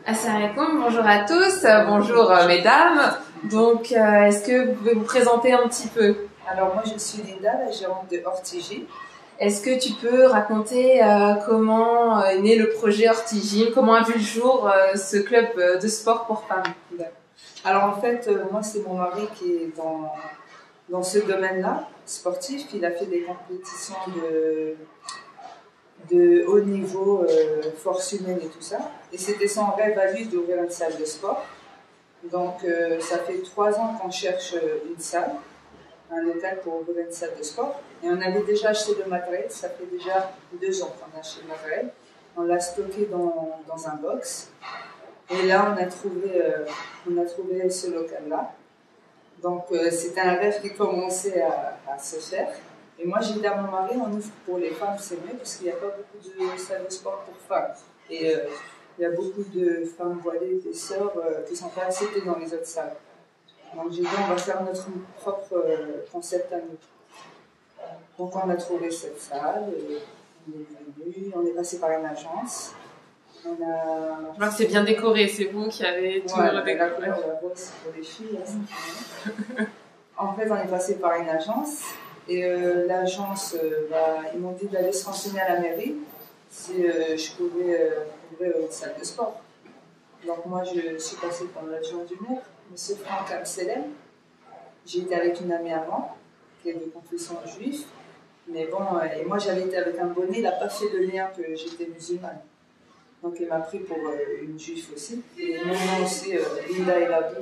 Assalamu alaikum, bonjour à tous, bonjour mesdames. Donc, est-ce que vous pouvez vous présenter un petit peu? Alors moi je suis Linda, la gérante de Hortigym. Est-ce que tu peux raconter comment est né le projet Hortigym, comment a vu le jour ce club de sport pour femmes? Alors en fait, moi c'est mon mari qui est dans ce domaine-là, sportif. Il a fait des compétitions de haut niveau, force humaine et tout ça. Et c'était son rêve à lui d'ouvrir une salle de sport. Donc ça fait 3 ans qu'on cherche une salle, un local pour ouvrir une salle de sport. Et on avait déjà acheté le matériel, ça fait déjà 2 ans qu'on a acheté le matériel. On l'a stocké dans un box. Et là, on a trouvé ce local-là. Donc, c'était un rêve qui commençait à se faire. Et moi, j'ai dit à mon mari, on ouvre pour les femmes, c'est mieux, parce qu'il n'y a pas beaucoup de salles de sport pour femmes. Et il y a beaucoup de femmes voilées, des sœurs, qui ne sont pas acceptées dans les autres salles. Donc, j'ai dit, on va faire notre propre concept à nous. Donc, on a trouvé cette salle, on est venu, on est passé par une agence. Je vois que c'est bien décoré, c'est vous qui avez tout redécoré. La couleur de la rose, c'est pour les filles. En fait, on est passé par une agence et l'agence, ils m'ont dit d'aller se renseigner à la mairie si je pouvais ouvrir une salle de sport. Donc moi, je suis passée par l'agent du maire, M. Franck Amselem. J'ai été avec une amie à moi, qui est de confession juive. Mais bon, et moi j'avais été avec un bonnet, il n'a pas fait le lien que j'étais musulmane. Donc il m'a pris pour une juive aussi. Et mon nom aussi, Linda Elabou.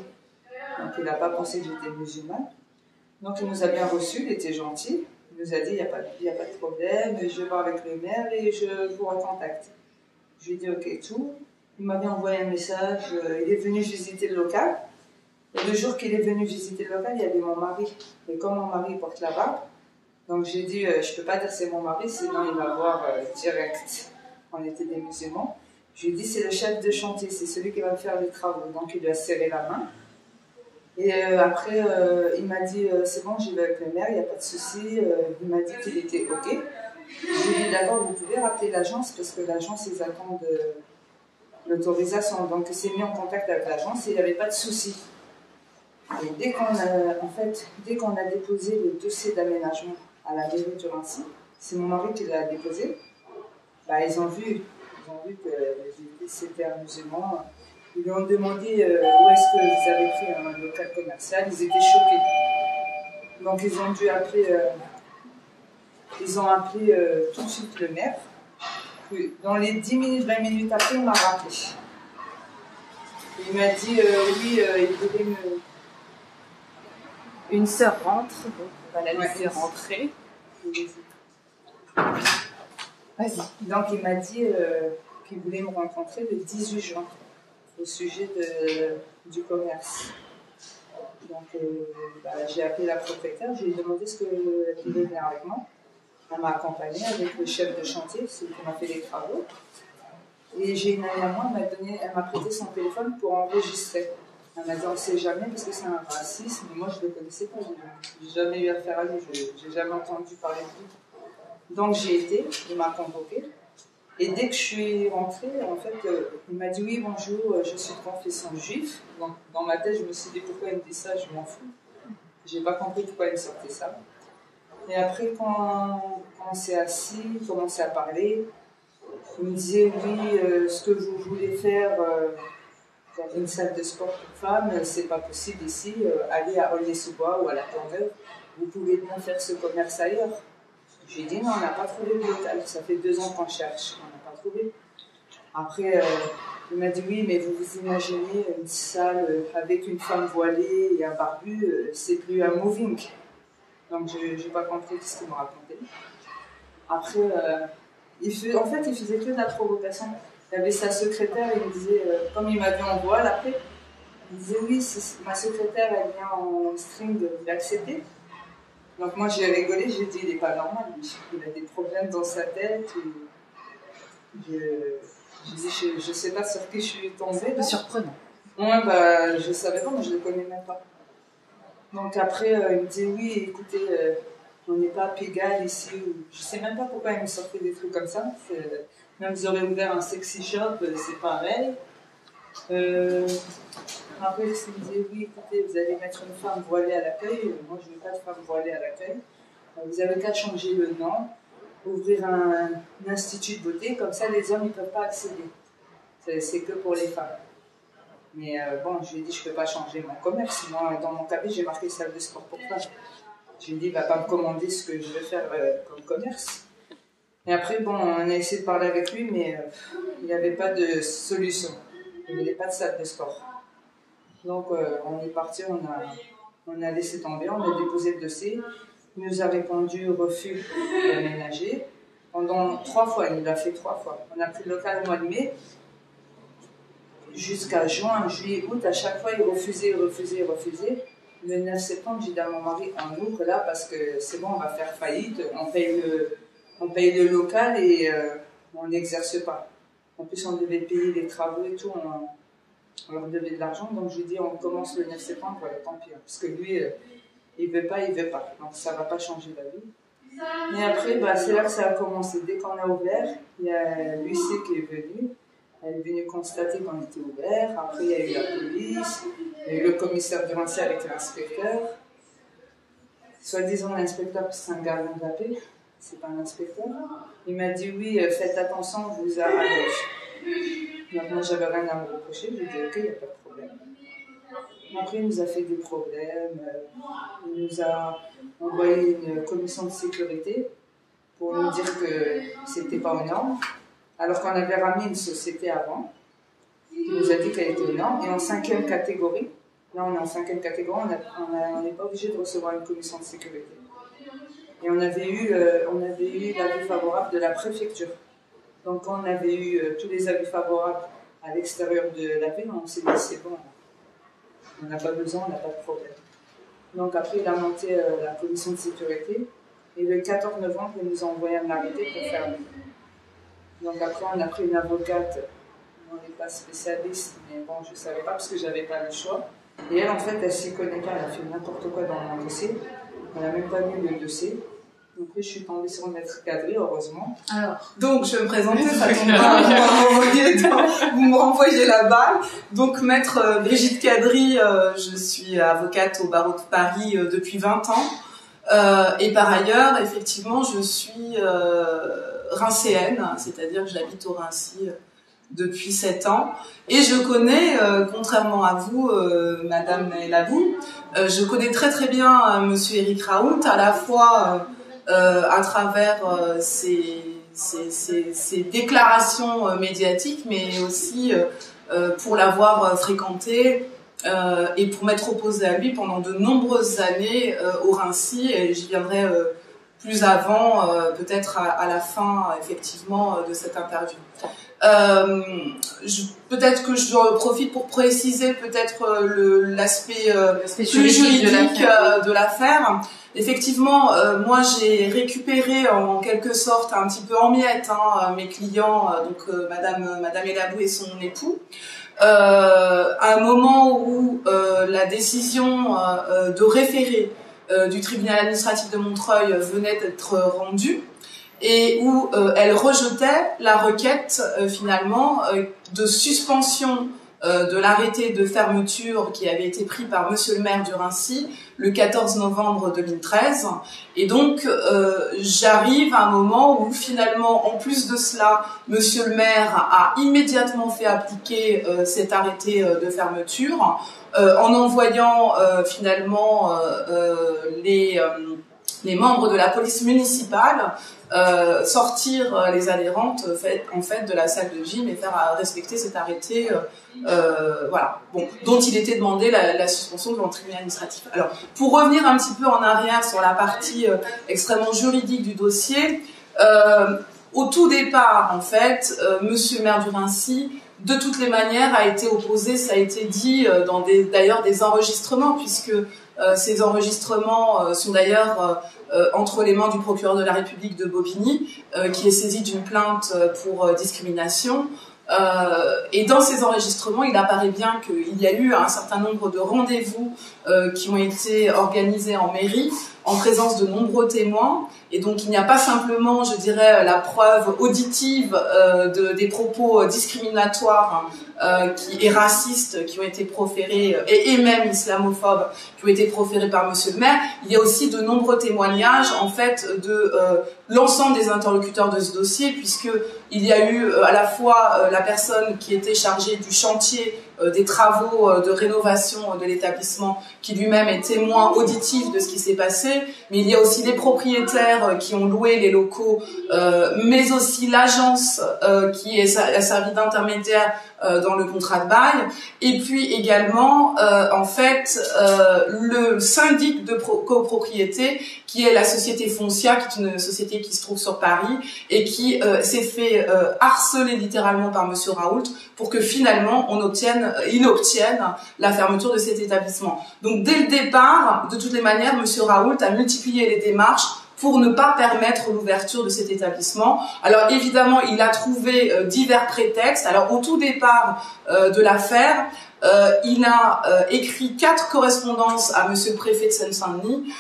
Donc il n'a pas pensé que j'étais musulmane. Donc il nous a bien reçus, il était gentil. Il nous a dit, il n'y a pas de problème, je vais voir avec le maire et je vous recontacte. Je lui ai dit, ok, tout. Il m'avait envoyé un message, il est venu visiter le local. Et le jour qu'il est venu visiter le local, il y avait mon mari. Et comme mon mari porte la barbe, donc j'ai dit, je ne peux pas dire c'est mon mari, sinon il va voir direct. On était des musulmans. Je lui ai dit, c'est le chef de chantier, c'est celui qui va faire les travaux. Donc, il lui a serré la main. Et après, il m'a dit, c'est bon, j'y vais avec le maire, il n'y a pas de souci. Il m'a dit qu'il était OK. Je lui ai dit, d'abord, vous pouvez rappeler l'agence, parce que l'agence, ils attendent l'autorisation. Donc, il s'est mis en contact avec l'agence et il n'y avait pas de souci. Et dès qu'on a déposé le dossier d'aménagement à la mairie de Rancy, c'est mon mari qui l'a déposé, ils ont vu que c'était un musulman. Ils lui ont demandé où est-ce que vous avez pris un local commercial. Ils étaient choqués. Donc ils ont dû appeler, tout de suite le maire. Puis, dans les 10 minutes, 20 minutes après, il m'a rappelé. Il m'a dit oui, il voulait me... Une sœur rentre, donc on va la laisser rentrer. Vas-y. Donc il m'a dit qu'il voulait me rencontrer le 18 juin au sujet du commerce. Donc j'ai appelé la propriétaire, je lui ai demandé ce qu'elle pouvait venir avec moi. Elle m'a accompagnée avec le chef de chantier, celui qui m'a fait les travaux. Et j'ai une amie à moi, elle m'a prêté son téléphone pour enregistrer. Elle m'a dit on ne sait jamais parce que c'est un racisme, mais moi je ne le connaissais pas, je n'ai jamais eu affaire à lui, je n'ai jamais entendu parler de lui. Donc j'ai été, il m'a convoqué. Et dès que je suis rentrée, en fait, il m'a dit oui, bonjour, je suis de confession juive. Donc dans ma tête, je me suis dit pourquoi il me dit ça, je m'en fous. Je n'ai pas compris pourquoi il me sortait ça. Et après, quand on s'est assis, on commençait à parler, il me disait oui, ce que vous voulez faire dans une salle de sport pour femmes, c'est pas possible ici. Allez à Aulnay-sous-Bois ou à la Courneuve, vous pouvez bien faire ce commerce ailleurs. J'ai dit non, on n'a pas trouvé de local, ça fait 2 ans qu'on cherche, on n'a pas trouvé. Après, il m'a dit oui, mais vous vous imaginez une salle avec une femme voilée et un barbu, c'est plus un moving. Donc je n'ai pas compris ce qu'il m'a raconté. Après, il faisait que de la provocation. Il y avait sa secrétaire, il me disait, comme il m'a vu en voile après, il disait oui, ma secrétaire, elle vient en string, vous l'acceptez? Donc moi j'ai rigolé, j'ai dit il n'est pas normal, il a des problèmes dans sa tête. Je ne sais pas sur qui je suis tombée. C'est surprenant. Ouais, je ne savais pas, mais je ne le connais même pas. Donc après il me dit oui, écoutez, on n'est pas à Pigalle ici. Je ne sais même pas pourquoi il me sortait des trucs comme ça. Même si j'aurais ouvert un sexy shop, c'est pareil. Après, il me disait, oui, écoutez, vous allez mettre une femme voilée à l'accueil. Moi, je ne veux pas de femme voilée à l'accueil. Vous avez qu'à changer le nom, ouvrir un institut de beauté, comme ça les hommes ne peuvent pas accéder. C'est que pour les femmes. Mais bon, je lui ai dit, je ne peux pas changer mon commerce. Moi, dans mon cabinet, j'ai marqué salle de sport pour femmes. Je lui ai dit, il ne va pas me commander ce que je vais faire comme commerce. Et après, bon, on a essayé de parler avec lui, mais il n'y avait pas de solution. Il n'y avait pas de salle de sport. Donc, on est parti, on a laissé tomber, on a déposé le dossier. Il nous a répondu refus d'aménager. Pendant 3 fois, il l'a fait 3 fois. On a pris le local au mois de mai. Jusqu'à juin, juillet, août, à chaque fois, il refusait. Le 9 septembre, j'ai dit à mon mari, on ouvre là parce que c'est bon, on va faire faillite. On paye le local et on n'exerce pas. En plus, on devait payer les travaux et tout. On leur devait de l'argent. Donc, je lui ai dit, on commence le 9 septembre, voilà, tant pis. Parce que lui, il veut pas. Donc, ça ne va pas changer la vie. Et après, c'est là que ça a commencé. Dès qu'on a ouvert, il y a l'huissier qui est venu. Elle est venue constater qu'on était ouvert. Après, il y a eu la police. Il y a eu le commissaire de Rancy avec l'inspecteur. Soi-disant, l'inspecteur, c'est un gardien de la paix. C'est pas un inspecteur. Il m'a dit, oui, faites attention, on vous arrache. Donc, moi, j'avais rien à me reprocher. Je lui ai dit, ok, il n'y a pas de problème. Après, il nous a fait des problèmes. Il nous a envoyé une commission de sécurité pour nous dire que c'était pas aux normes. Alors qu'on avait ramené une société avant. Il nous a dit qu'elle était aux normes. Et en 5e catégorie, là on est en 5e catégorie, on n'est pas obligé de recevoir une commission de sécurité. Et on avait eu l'avis favorable de la préfecture. Donc quand on avait eu tous les avis favorables à l'extérieur de la ville, on s'est dit c'est bon, on n'a pas besoin, on n'a pas de problème. Donc après il a monté la commission de sécurité et le 14 novembre il nous a envoyé un arrêté pour fermer. Donc après on a pris une avocate, on n'est pas spécialiste, mais bon je ne savais pas parce que je n'avais pas le choix. Et elle en fait elle ne s'y connaît pas, elle a fait n'importe quoi dans mon dossier, elle n'a même pas lu le dossier. Donc je suis tombée sur Maître Kadri, heureusement. Alors, donc je vais me présenter, ça tombe bien, vous me renvoyez la balle. Donc Maître Brigitte Kadri, je suis avocate au barreau de Paris depuis 20 ans. Et par ailleurs, effectivement, je suis rincéenne, c'est-à-dire que j'habite au Rincy depuis 7 ans. Et je connais, contrairement à vous, Madame Naël-Abou, je connais très très bien Monsieur Éric Raoult, à la fois à travers ses déclarations médiatiques, mais aussi pour l'avoir fréquenté et pour m'être opposée à lui pendant de nombreuses années au Rincy, et j'y viendrai plus avant, peut-être à la fin effectivement de cette interview. Peut-être que je profite pour préciser peut-être l'aspect plus juridique de l'affaire. Effectivement, moi j'ai récupéré en quelque sorte un petit peu en miettes mes clients, donc Madame Naël-Abou et son époux, à un moment où la décision de référé du tribunal administratif de Montreuil venait d'être rendue et où elle rejetait la requête finalement de suspension de l'arrêté de fermeture qui avait été pris par Monsieur le maire du Rincy le 14 novembre 2013. Et donc, j'arrive à un moment où finalement, en plus de cela, Monsieur le maire a immédiatement fait appliquer cet arrêté de fermeture en envoyant finalement les membres de la police municipale sortir les adhérentes en fait de la salle de gym et faire respecter cet arrêté voilà, bon, dont il était demandé la suspension devant le tribunal administratif. Alors, pour revenir un petit peu en arrière sur la partie extrêmement juridique du dossier, au tout départ, en fait, Monsieur le maire du Rincy, de toutes les manières, a été opposé, ça a été dit dans d'ailleurs des enregistrements, puisque ces enregistrements sont d'ailleurs entre les mains du procureur de la République de Bobigny, qui est saisi d'une plainte pour discrimination. Et dans ces enregistrements, il apparaît bien qu'il y a eu un certain nombre de rendez-vous qui ont été organisés en mairie en présence de nombreux témoins. Et donc il n'y a pas simplement, je dirais, la preuve auditive des propos discriminatoires et racistes qui ont été proférés, et même islamophobes, qui ont été proférés par Monsieur le maire. Il y a aussi de nombreux témoignages, en fait, de l'ensemble des interlocuteurs de ce dossier, puisque il y a eu à la fois la personne qui était chargée du chantier des travaux de rénovation de l'établissement, qui lui-même est témoin auditif de ce qui s'est passé, mais il y a aussi les propriétaires qui ont loué les locaux, mais aussi l'agence qui a servi d'intermédiaire dans le contrat de bail, et puis également en fait le syndic de copropriété, qui est la société Foncia, qui est une société qui se trouve sur Paris et qui s'est fait harceler littéralement par Monsieur Raoult pour que finalement il obtienne la fermeture de cet établissement. Donc dès le départ, de toutes les manières, Monsieur Raoult a multiplié les démarches pour ne pas permettre l'ouverture de cet établissement. Alors évidemment, il a trouvé divers prétextes. Alors au tout départ de l'affaire, il a écrit 4 correspondances à Monsieur le préfet de Seine-Saint-Denis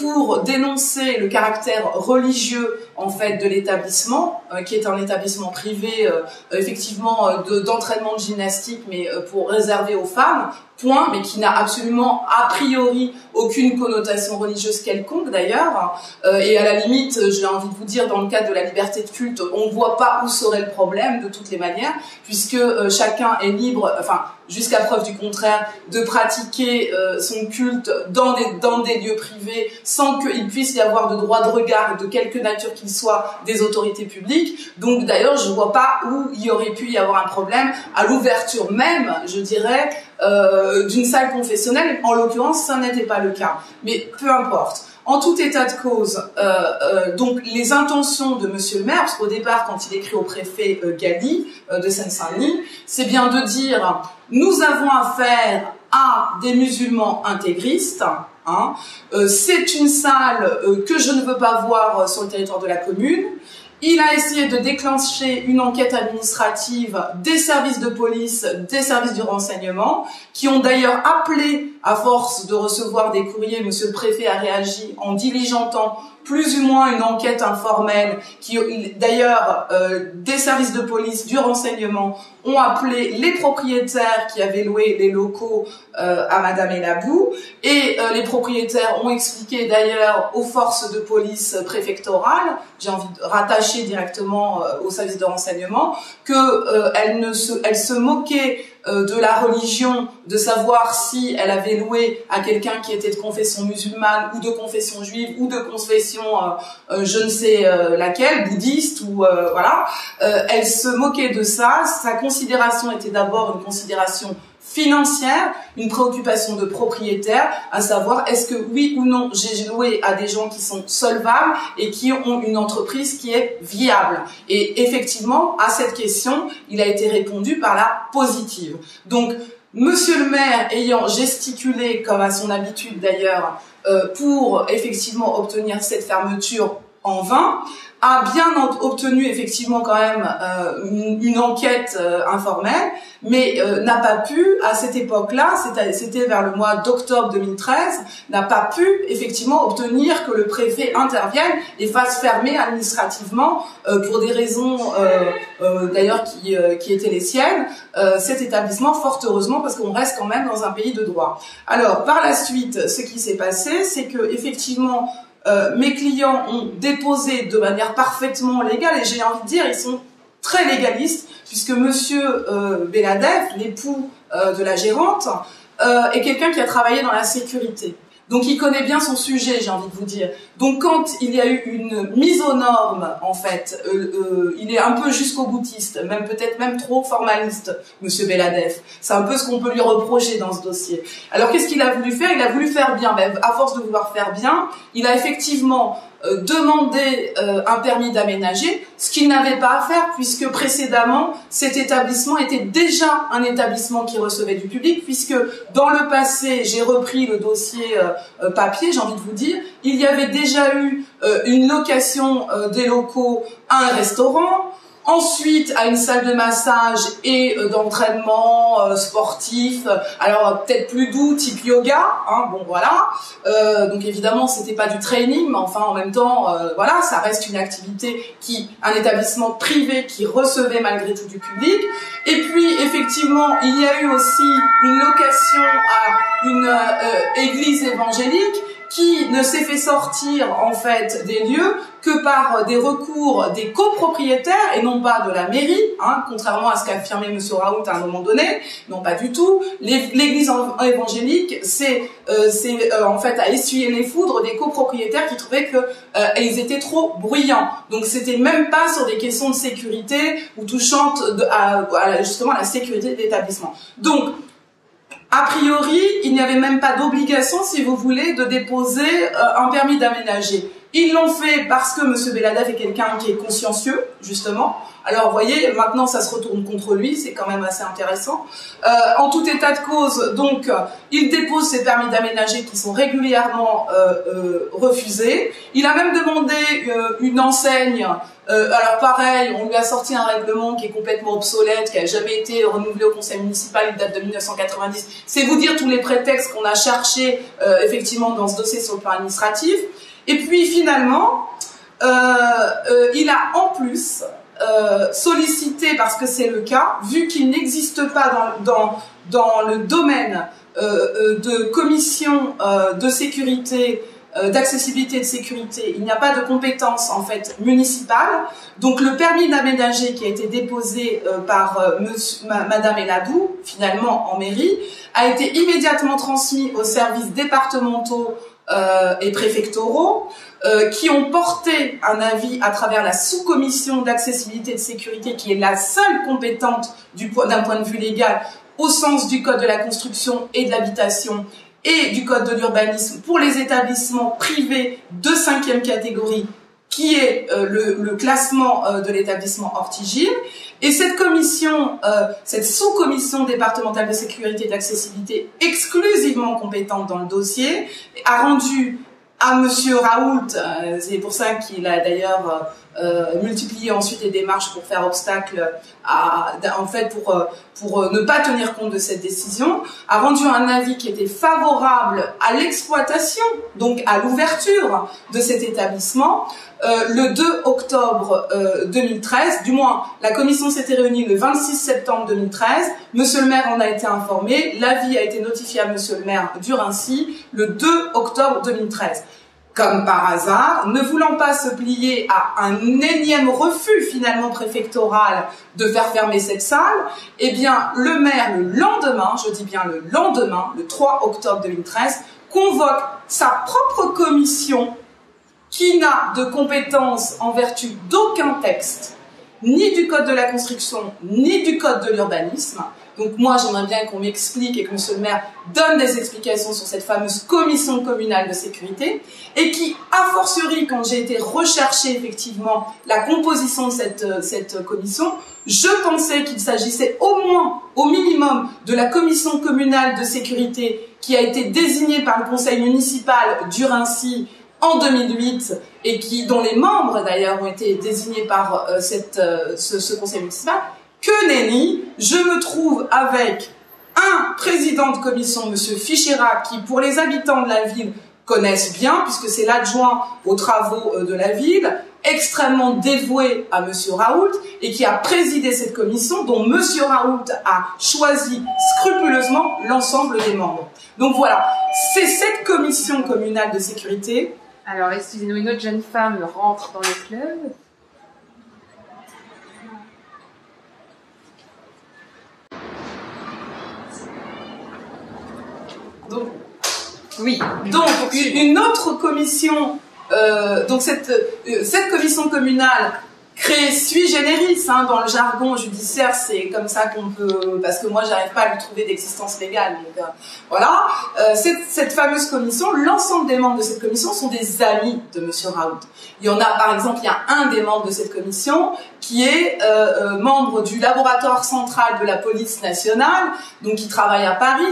pour dénoncer le caractère religieux en fait de l'établissement, qui est un établissement privé effectivement d'entraînement de gymnastique, mais pour réserver aux femmes. Point, mais qui n'a absolument a priori aucune connotation religieuse quelconque d'ailleurs, et à la limite, j'ai envie de vous dire, dans le cadre de la liberté de culte, on ne voit pas où serait le problème de toutes les manières, puisque chacun est libre, enfin jusqu'à preuve du contraire, de pratiquer son culte dans des lieux privés sans qu'il puisse y avoir de droit de regard de quelque nature qu'il soit des autorités publiques. Donc d'ailleurs, je ne vois pas où il y aurait pu y avoir un problème à l'ouverture même, je dirais, d'une salle confessionnelle. En l'occurrence, ça n'était pas le cas. Mais peu importe. En tout état de cause, donc les intentions de Monsieur le maire, parce qu'au départ, quand il écrit au préfet Galli de Seine-Saint-Denis, c'est bien de dire « nous avons affaire à des musulmans intégristes ». C'est une salle que je ne veux pas voir sur le territoire de la commune. Il a essayé de déclencher une enquête administrative des services de police, des services du renseignement, qui ont d'ailleurs appelé, à force de recevoir des courriers, Monsieur le préfet a réagi en diligentant plus ou moins une enquête informelle, qui d'ailleurs des services de police, du renseignement, ont appelé les propriétaires qui avaient loué les locaux à Madame Elabou, et les propriétaires ont expliqué d'ailleurs aux forces de police préfectorales, j'ai envie de rattacher directement aux services de renseignement, que elles se moquaient de la religion, de savoir si elle avait loué à quelqu'un qui était de confession musulmane ou de confession juive ou de confession je ne sais laquelle, bouddhiste ou voilà. Elle se moquait de ça. Sa considération était d'abord une considération financière, une préoccupation de propriétaire, à savoir est-ce que oui ou non j'ai loué à des gens qui sont solvables et qui ont une entreprise qui est viable. Et effectivement, à cette question, il a été répondu par la positive. Donc, Monsieur le maire, ayant gesticulé, comme à son habitude d'ailleurs, pour effectivement obtenir cette fermeture en vain, a bien obtenu effectivement quand même une enquête informelle, mais n'a pas pu, à cette époque-là, c'était vers le mois d'octobre 2013, n'a pas pu effectivement obtenir que le préfet intervienne et fasse fermer administrativement, pour des raisons d'ailleurs qui étaient les siennes, cet établissement, fort heureusement, parce qu'on reste quand même dans un pays de droit. Alors, par la suite, ce qui s'est passé, c'est que effectivement, mes clients ont déposé de manière parfaitement légale, et j'ai envie de dire, ils sont très légalistes, puisque Monsieur Beladef, l'époux de la gérante, est quelqu'un qui a travaillé dans la sécurité. Donc il connaît bien son sujet, j'ai envie de vous dire. Donc quand il y a eu une mise aux normes, en fait, il est un peu jusqu'au boutiste, même peut-être même trop formaliste, Monsieur Beladef. C'est un peu ce qu'on peut lui reprocher dans ce dossier. Alors qu'est-ce qu'il a voulu faire? Il a voulu faire bien. Ben, à force de vouloir faire bien, il a effectivement demandé un permis d'aménager, ce qu'il n'avait pas à faire puisque précédemment cet établissement était déjà un établissement qui recevait du public, puisque dans le passé, j'ai repris le dossier papier, j'ai envie de vous dire, il y avait déjà eu une location des locaux à un restaurant, ensuite à une salle de massage et d'entraînement sportif, alors peut-être plus doux, type yoga, hein, bon voilà. Donc évidemment c'était pas du training, mais enfin en même temps voilà, ça reste une activité un établissement privé qui recevait malgré tout du public. Et puis effectivement il y a eu aussi une location à une église évangélique qui ne s'est fait sortir en fait des lieux que par des recours des copropriétaires et non pas de la mairie, hein, contrairement à ce qu'a affirmé M. Raoult à un moment donné. Non, pas du tout. L'église évangélique, c'est en fait à essuyer les foudres des copropriétaires qui trouvaient que ils étaient trop bruyants. Donc c'était même pas sur des questions de sécurité ou touchant justement à la sécurité de l'établissement. Donc a priori, il n'y avait même pas d'obligation, si vous voulez, de déposer un permis d'aménager. Ils l'ont fait parce que M. Belhadeff est quelqu'un qui est consciencieux, justement. Alors, vous voyez, maintenant, ça se retourne contre lui, c'est quand même assez intéressant. En tout état de cause, donc, il dépose ses permis d'aménager qui sont régulièrement refusés. Il a même demandé une enseigne. Alors pareil, on lui a sorti un règlement qui est complètement obsolète, qui n'a jamais été renouvelé au conseil municipal, il date de 1990. C'est vous dire tous les prétextes qu'on a cherchés effectivement dans ce dossier sur le plan administratif. Et puis finalement, il a en plus sollicité, parce que c'est le cas, vu qu'il n'existe pas dans le domaine de commission de sécurité, d'accessibilité et de sécurité, il n'y a pas de compétence en fait municipale. Donc le permis d'aménager qui a été déposé par Madame Eladou, finalement en mairie, a été immédiatement transmis aux services départementaux et préfectoraux qui ont porté un avis à travers la sous-commission d'accessibilité et de sécurité qui est la seule compétente d'un point de vue légal au sens du Code de la construction et de l'habitation et du Code de l'urbanisme pour les établissements privés de 5e catégorie, qui est le classement de l'établissement Ortigil. Et cette commission, cette sous-commission départementale de sécurité et d'accessibilité exclusivement compétente dans le dossier, a rendu à Monsieur Raoult, c'est pour ça qu'il a d'ailleurs multiplié ensuite les démarches pour faire obstacle en fait pour ne pas tenir compte de cette décision, a rendu un avis qui était favorable à l'exploitation, donc à l'ouverture de cet établissement, le 2 octobre 2013, du moins la commission s'était réunie le 26 septembre 2013, Monsieur le maire en a été informé, l'avis a été notifié à Monsieur le maire du Raincy le 2 octobre 2013. Comme par hasard, ne voulant pas se plier à un énième refus finalement préfectoral de faire fermer cette salle, eh bien le maire le lendemain, je dis bien le lendemain, le 3 octobre 2013, convoque sa propre commission qui n'a de compétences en vertu d'aucun texte, ni du Code de la construction, ni du Code de l'urbanisme. Donc moi, j'aimerais bien qu'on m'explique et que Monsieur le maire donne des explications sur cette fameuse commission communale de sécurité et qui, a fortiori, quand j'ai été rechercher effectivement la composition de cette commission, je pensais qu'il s'agissait au moins, au minimum, de la commission communale de sécurité qui a été désignée par le conseil municipal du Raincy en 2008 et dont les membres d'ailleurs ont été désignés par ce conseil municipal. Que nenni, je me trouve avec un président de commission, Monsieur Fichera, qui pour les habitants de la ville connaissent bien, puisque c'est l'adjoint aux travaux de la ville, extrêmement dévoué à Monsieur Raoult, et qui a présidé cette commission, dont Monsieur Raoult a choisi scrupuleusement l'ensemble des membres. Donc voilà, c'est cette commission communale de sécurité. Alors, excusez-nous, une autre jeune femme rentre dans le club. Donc, oui. Donc, une autre commission, donc cette commission communale créée sui generis, hein, dans le jargon judiciaire, c'est comme ça qu'on peut, parce que moi j'arrive pas à lui trouver d'existence légale, donc voilà. Cette fameuse commission, l'ensemble des membres de cette commission sont des amis de Monsieur Raoult. Il y en a, par exemple, il y a un des membres de cette commission qui est membre du laboratoire central de la police nationale, donc qui travaille à Paris,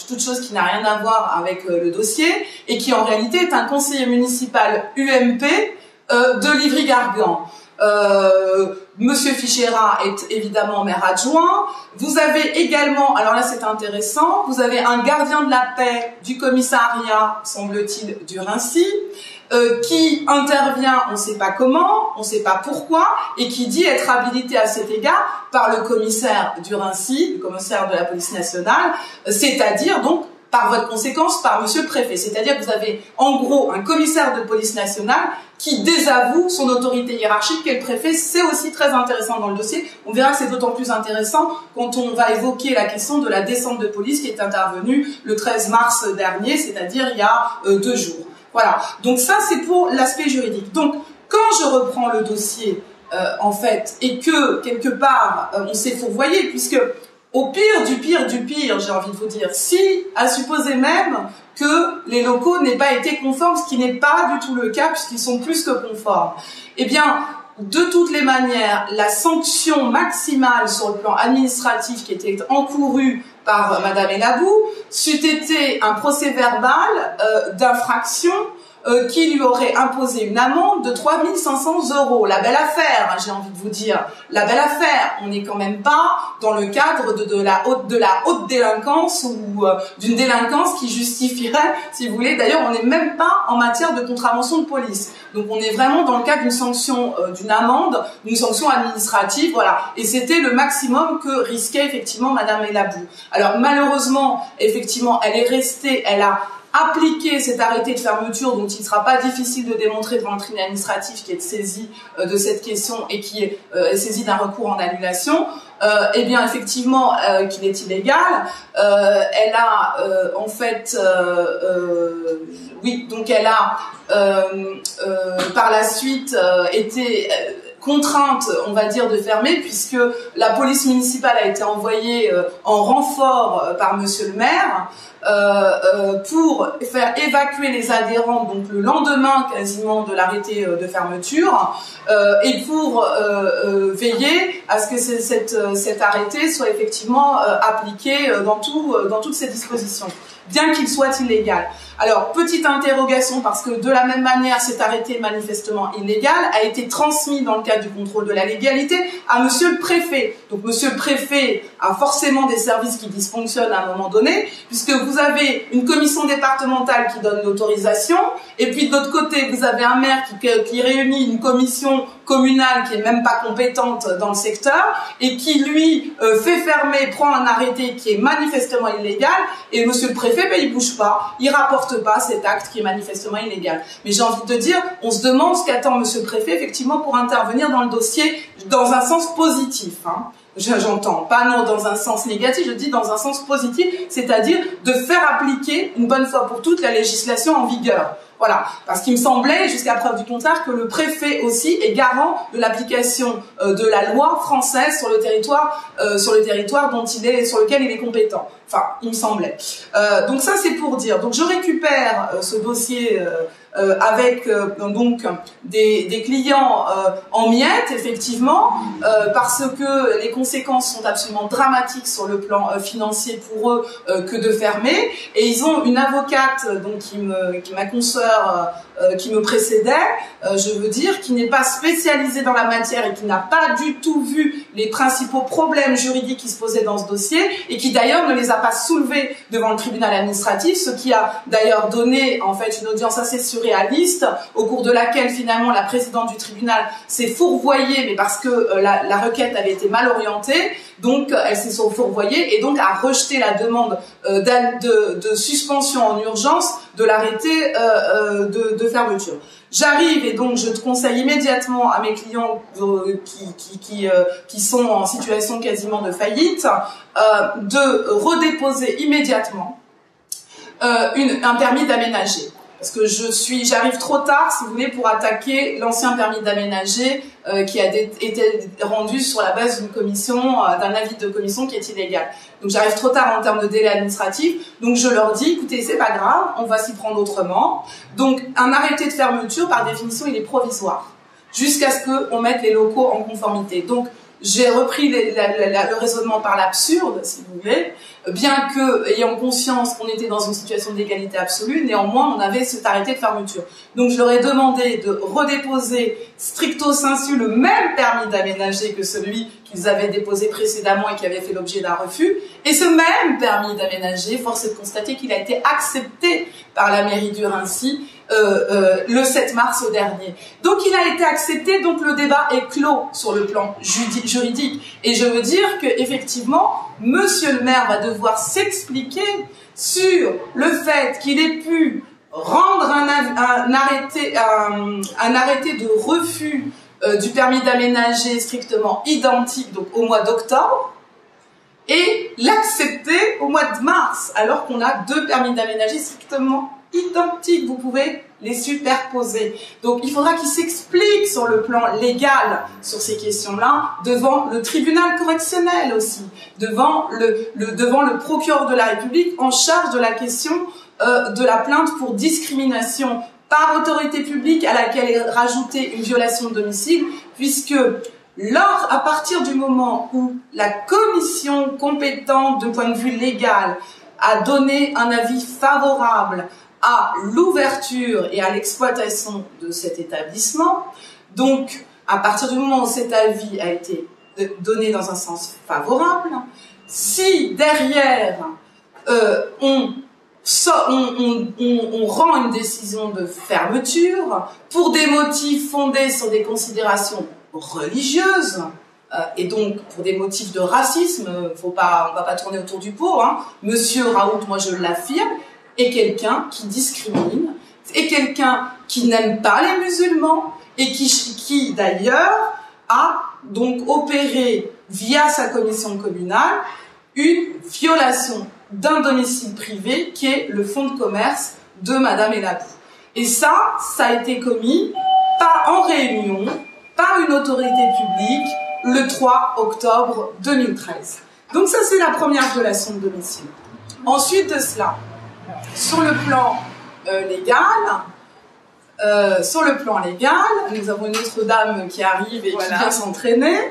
toute chose qui n'a rien à voir avec le dossier, et qui en réalité est un conseiller municipal UMP de Livry-Gargan. Monsieur Fichera est évidemment maire adjoint. Vous avez également, alors là c'est intéressant, vous avez un gardien de la paix du commissariat, semble-t-il, du Raincy, qui intervient, on ne sait pas comment, on ne sait pas pourquoi, et qui dit être habilité à cet égard par le commissaire du Raincy, le commissaire de la police nationale, c'est-à-dire donc par votre conséquence par monsieur le préfet. C'est-à-dire que vous avez en gros un commissaire de police nationale qui désavoue son autorité hiérarchique qu'est le préfet. C'est aussi très intéressant dans le dossier. On verra que c'est d'autant plus intéressant quand on va évoquer la question de la descente de police qui est intervenue le 13 mars dernier, c'est-à-dire il y a 2 jours. Voilà, donc ça c'est pour l'aspect juridique. Donc quand je reprends le dossier en fait, et que quelque part on s'est fourvoyé, puisque au pire du pire du pire, j'ai envie de vous dire, si à supposer même que les locaux n'aient pas été conformes, ce qui n'est pas du tout le cas puisqu'ils sont plus que conformes, eh bien de toutes les manières, la sanction maximale sur le plan administratif qui était encourue par Madame Elabou, c'eût été un procès-verbal d'infraction qui lui aurait imposé une amende de 3 500 €. La belle affaire, j'ai envie de vous dire. La belle affaire. On n'est quand même pas dans le cadre de la haute délinquance ou d'une délinquance qui justifierait, si vous voulez. D'ailleurs, on n'est même pas en matière de contravention de police. Donc, on est vraiment dans le cadre d'une sanction, d'une amende, d'une sanction administrative, voilà. Et c'était le maximum que risquait effectivement Madame Elabou. Alors, malheureusement, effectivement, elle est restée, elle a appliquer cet arrêté de fermeture dont il ne sera pas difficile de démontrer devant le tribunal administratif qui est saisi de cette question et qui est saisi d'un recours en annulation, eh bien effectivement qu'il est illégal. Elle a en fait, oui, donc elle a par la suite été contrainte, on va dire, de fermer puisque la police municipale a été envoyée en renfort par monsieur le maire pour faire évacuer les adhérents donc le lendemain quasiment de l'arrêté de fermeture et pour veiller à ce que cet arrêté soit effectivement appliqué dans toutes ses dispositions, bien qu'il soit illégal. Alors, petite interrogation, parce que de la même manière, cet arrêté manifestement illégal a été transmis dans le cadre du contrôle de la légalité à monsieur le préfet. Donc, monsieur le préfet a forcément des services qui dysfonctionnent à un moment donné, puisque vous avez une commission départementale qui donne l'autorisation, et puis de l'autre côté, vous avez un maire qui réunit une commission communale qui est même pas compétente dans le secteur, et qui, lui, fait fermer, prend un arrêté qui est manifestement illégal, et monsieur le préfet, ben, il bouge pas, il rapporte pas cet acte qui est manifestement illégal. Mais j'ai envie de dire, on se demande ce qu'attend monsieur le préfet effectivement pour intervenir dans le dossier dans un sens positif. Hein. J'entends, pas non dans un sens négatif, je dis dans un sens positif, c'est-à-dire de faire appliquer une bonne fois pour toutes la législation en vigueur. Voilà, parce qu'il me semblait, jusqu'à preuve du contraire, que le préfet aussi est garant de l'application de la loi française sur le territoire sur lequel il est compétent. Enfin, il me semblait. Donc ça, c'est pour dire. Donc je récupère ce dossier avec donc des clients en miettes, effectivement, parce que les conséquences sont absolument dramatiques sur le plan financier pour eux que de fermer. Et ils ont une avocate donc ma consoeur qui me précédait, je veux dire, qui n'est pas spécialisée dans la matière et qui n'a pas du tout vu les principaux problèmes juridiques qui se posaient dans ce dossier et qui d'ailleurs ne les a pas soulevés devant le tribunal administratif, ce qui a d'ailleurs donné en fait une audience assez surréaliste au cours de laquelle finalement la présidente du tribunal s'est fourvoyée, mais parce que la requête avait été mal orientée, donc elle s'est fourvoyée et donc a rejeté la demande de suspension en urgence de l'arrêté de fermeture. J'arrive et donc je te conseille immédiatement à mes clients qui sont en situation quasiment de faillite de redéposer immédiatement un permis d'aménager. Parce que j'arrive trop tard, si vous voulez, pour attaquer l'ancien permis d'aménager qui a été rendu sur la base d'une commission, d'un avis de commission qui est illégal. Donc j'arrive trop tard en termes de délai administratif. Donc je leur dis, écoutez, c'est pas grave, on va s'y prendre autrement. Donc un arrêté de fermeture, par définition, il est provisoire, jusqu'à ce qu'on mette les locaux en conformité. Donc j'ai repris le raisonnement par l'absurde, si vous voulez, bien que, ayant conscience qu'on était dans une situation d'égalité absolue, néanmoins, on avait cet arrêté de fermeture. Donc, je leur ai demandé de redéposer stricto sensu le même permis d'aménager que celui qu'ils avaient déposé précédemment et qui avait fait l'objet d'un refus. Et ce même permis d'aménager, force est de constater qu'il a été accepté par la mairie du Raincy le 7 mars dernier. Donc il a été accepté, donc le débat est clos sur le plan juridique. Et je veux dire que effectivement, monsieur le maire va devoir s'expliquer sur le fait qu'il ait pu rendre un arrêté de refus du permis d'aménager strictement identique, donc au mois d'octobre, et l'accepter au mois de mars, alors qu'on a deux permis d'aménager strictement identiques. Vous pouvez les superposer. Donc il faudra qu'il s'explique sur le plan légal sur ces questions-là devant le tribunal correctionnel aussi, devant le procureur de la République en charge de la question de la plainte pour discrimination par autorité publique à laquelle est rajoutée une violation de domicile, puisque à partir du moment où la commission compétente de point de vue légal a donné un avis favorable à l'ouverture et à l'exploitation de cet établissement, donc à partir du moment où cet avis a été donné dans un sens favorable, si derrière on rend une décision de fermeture pour des motifs fondés sur des considérations religieuses, et donc pour des motifs de racisme, on va pas tourner autour du pot, hein. Monsieur Raoult, moi je l'affirme, est quelqu'un qui discrimine, est quelqu'un qui n'aime pas les musulmans, et qui d'ailleurs a donc opéré via sa commission communale une violation d'un domicile privé qui est le fonds de commerce de Madame Elabou. Et ça a été commis en réunion par une autorité publique le 3 octobre 2013. Donc ça, c'est la première violation de domicile. Ensuite de cela, sur le plan légal, nous avons une autre dame qui arrive et qui vient s'entraîner.